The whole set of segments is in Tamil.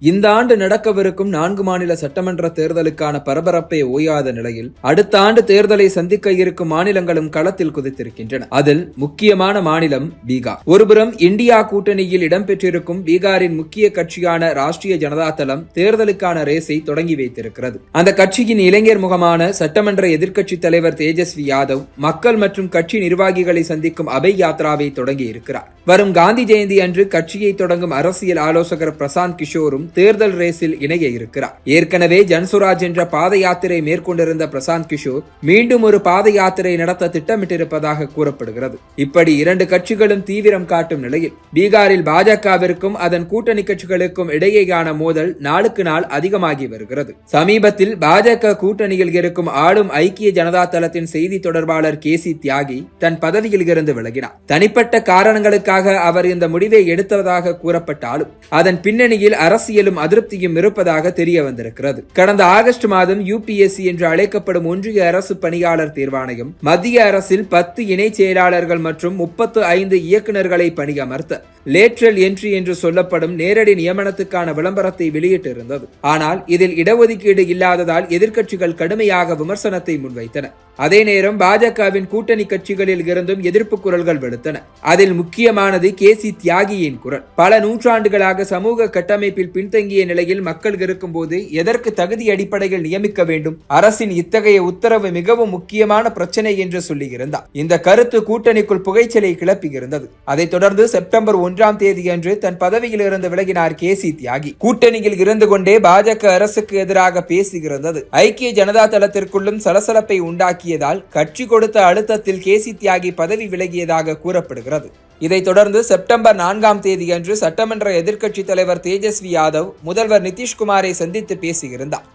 இந்த ஆண்டு நடக்கவிருக்கும் 4 மாநில சட்டமன்ற தேர்தலுக்கான பரபரப்பே ஓயாத நிலையில் அடுத்த ஆண்டு தேர்தலை சந்திக்க இருக்கும் மாநிலங்களும் களத்தில் குதித்திருக்கின்றன. அதில் முக்கியமான மாநிலம் பீகார். ஒருபுறம் இந்தியா கூட்டணியில் இடம்பெற்றிருக்கும் பீகாரின் முக்கிய கட்சியான ராஷ்டிரிய ஜனதா தளம் தேர்தலுக்கான ரேஸை தொடங்கி வைத்திருக்கிறது. அந்த கட்சியின் இளைஞர் முகமான சட்டமன்ற எதிர்க்கட்சி தலைவர் தேஜஸ்வி யாதவ் மக்கள் மற்றும் கட்சி நிர்வாகிகளை சந்திக்கும் அபய் யாத்ராவை தொடங்கி இருக்கிறார். வரும் காந்தி ஜெயந்தி அன்று கட்சியை தொடங்கும் அரசியல் ஆலோசகர் பிரசாந்த் கிஷோரும் தேர்தல் ரேஸில் இணைய இருக்கிறார். ஏற்கனவே ஜன்சுராஜ் என்ற பாத யாத்திரை மேற்கொண்டிருந்த பிரசாந்த் கிஷோர் மீண்டும் ஒரு பாத யாத்திரை நடத்த திட்டமிட்டிருப்பதாக கூறப்படுகிறது. இப்படி இரண்டு கட்சிகளும் தீவிரம் காட்டும் நிலையில் பீகாரில் பாஜகவிற்கும் அதன் கூட்டணி கட்சிகளுக்கும் இடையேயான மோதல் நாளுக்கு நாள் அதிகமாகி வருகிறது. சமீபத்தில் பாஜக கூட்டணியில் இருக்கும் ஆளும் ஐக்கிய ஜனதா தளத்தின் செய்தி தொடர்பாளர் கேசி தியாகி தன் பதவியில் இருந்து விலகினார். தனிப்பட்ட காரணங்களுக்காக அவர் இந்த முடிவை எடுத்ததாக கூறப்பட்டாலும் அதன் பின்னணியில் அரசியல் அதிருப்தியும் இருப்பதாக தெரிய வந்திருக்கிறது. கடந்த ஆகஸ்ட் மாதம் யுபிஎஸ்சி என்று அழைக்கப்படும் ஒன்றிய அரசு பணியாளர் தேர்வாணையம் மத்திய அரசில் 10 இணை செயலாளர்கள் மற்றும் 35 இயக்குநர்களை பணியமர்த்த லேட்ரல் என்ட்ரி என்று சொல்லப்படும் நேரடி நியமனத்துக்கான விளம்பரத்தை வெளியிட்டிருந்தது. ஆனால் இதில் இடஒதுக்கீடு இல்லாததால் எதிர்க்கட்சிகள் கடுமையாக விமர்சனத்தை முன்வைத்தன. அதே நேரம் பாஜகவின் கூட்டணி கட்சிகளில் இருந்தும் எதிர்ப்பு குரல்கள் வெளுத்தன. அதில் முக்கியமானது கேசி தியாகியின் குரல். பல நூற்றாண்டுகளாக சமூக கட்டமைப்பில் பின்தங்கிய நிலையில் மக்கள் இருக்கும் போது எதற்கு தகுதி அடிப்படையில் நியமிக்க வேண்டும்? அரசின் இத்தகைய உத்தரவு மிகவும் முக்கியமான பிரச்சனை என்று சொல்லியிருந்தார். இந்த கருத்து கூட்டணிக்குள் புகைச்சலை கிளப்பியிருந்தது. அதைத் தொடர்ந்து செப்டம்பர் 1ஆம் தேதி அன்று தன் பதவியில் இருந்து விலகினார் கேசி தியாகி. கூட்டணியில் இருந்து கொண்டே பாஜக அரசுக்கு எதிராக பேசியிருந்தது ஐக்கிய ஜனதா தளத்திற்குள்ளும் சலசலப்பை உண்டாக்கியதால் கட்சி கொடுத்த அழுத்தத்தில் கேசி தியாகி பதவி விலகியதாக கூறப்படுகிறது. இதைத் தொடர்ந்து செப்டம்பர் 4ஆம் தேதி அன்று சட்டமன்ற எதிர்க்கட்சி தலைவர் தேஜஸ்வி யாதவ் முதல்வர் நிதிஷ்குமாரை சந்தித்து பேசியிருந்தார்.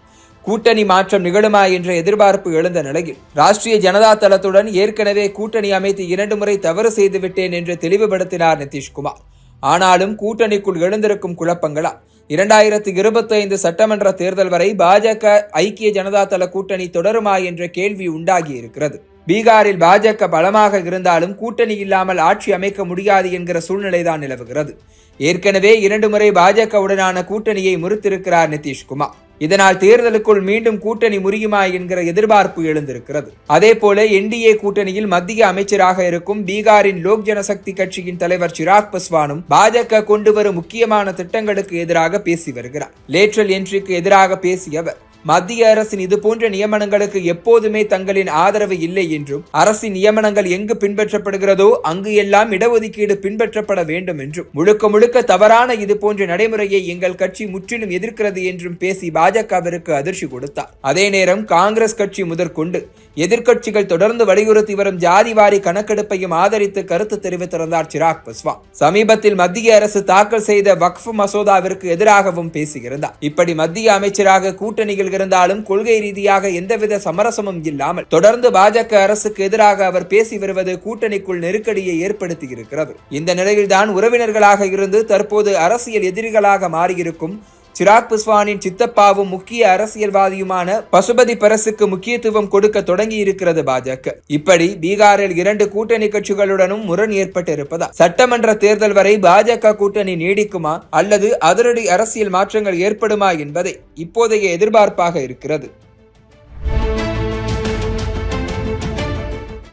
கூட்டணி மாற்றம் நிகழுமா என்ற எதிர்பார்ப்பு எழுந்த நிலையில் ராஷ்டிரிய ஜனதா தளத்துடன் ஏற்கனவே கூட்டணி அமைத்து 2 முறை தவறு செய்துவிட்டேன் என்று தெளிவுபடுத்தினார் நிதிஷ்குமார். ஆனாலும் கூட்டணிக்குள் எழுந்திருக்கும் குழப்பங்களால் 2025 சட்டமன்ற தேர்தல் வரை பாஜக ஐக்கிய ஜனதா தள கூட்டணி தொடருமா என்ற கேள்வி உண்டாகி இருக்கிறது. பீகாரில் பாஜக பலமாக இருந்தாலும் கூட்டணி இல்லாமல் ஆட்சி அமைக்க முடியாது என்கிற சூழ்நிலைதான் நிலவுகிறது. ஏற்கனவே 2 முறை பாஜகவுடனான கூட்டணியை முறித்திருக்கிறார் நிதிஷ்குமார். இதனால் தேர்தலுக்குள் மீண்டும் கூட்டணி முறியுமா என்கிற எதிர்பார்ப்பு எழுந்திருக்கிறது. அதே போல என்டிஏ கூட்டணியில் மத்திய அமைச்சராக இருக்கும் பீகாரின் லோக் ஜனசக்தி கட்சியின் தலைவர் சிராக் பஸ்வானும் பாஜக கொண்டு வரும் முக்கியமான திட்டங்களுக்கு எதிராக பேசி வருகிறார். லேட்ரல் என்ட்ரிக்கு எதிராக பேசிய அவர் மத்திய அரசின் இதுபோன்ற நியமனங்களுக்கு எப்போதுமே தங்களின் ஆதரவு இல்லை என்றும் அரசின் நியமனங்கள் எங்கு பின்பற்றப்படுகிறதோ அங்கு எல்லாம் இடஒதுக்கீடு பின்பற்றப்பட வேண்டும் என்றும் முழுக்க தவறான இதுபோன்ற நடைமுறையை எங்கள் கட்சி முற்றிலும் எதிர்க்கிறது என்றும் பேசி பாஜகவிற்கு அதிர்ச்சி கொடுத்தார். அதே நேரம் காங்கிரஸ் கட்சி முதற்கொண்டு எதிர்க்கட்சிகள் தொடர்ந்து வலியுறுத்தி வரும் ஜாதிவாரி கணக்கெடுப்பையும் ஆதரித்து கருத்து தெரிவித்திருந்தார் சிராக் பஸ்வான். சமீபத்தில் மத்திய அரசு தாக்கல் செய்த வக்ஃப் மசோதாவிற்கு எதிராகவும் பேசியிருந்தார். இப்படி மத்திய அமைச்சராக கூட்டணியில் இருந்தாலும் கொள்கை ரீதியாக எந்தவித சமரசமும் இல்லாமல் தொடர்ந்து பாஜக அரசுக்கு எதிராக அவர் பேசி வருவது கூட்டணிக்குள் நெருக்கடியை ஏற்படுத்தி இருக்கிறது. இந்த நிலையில்தான் உறவினர்களாக இருந்து தற்போது அரசியல் எதிரிகளாக மாறியிருக்கும் சிராக் பஸ்வானின் சித்தப்பாவும் முக்கிய அரசியல்வாதியுமான பசுபதி பரசுக்கு முக்கியத்துவம் கொடுக்க தொடங்கி இருக்கிறது பாஜக. இப்படி பீகாரில் 2 கூட்டணி கட்சிகளுடனும் முரண் ஏற்பட்டிருப்பதால் சட்டமன்ற தேர்தல் வரை பாஜக கூட்டணி நீடிக்குமா அல்லது அதிரடி அரசியல் மாற்றங்கள் ஏற்படுமா என்பதை இப்போதைய எதிர்பார்ப்பாக இருக்கிறது.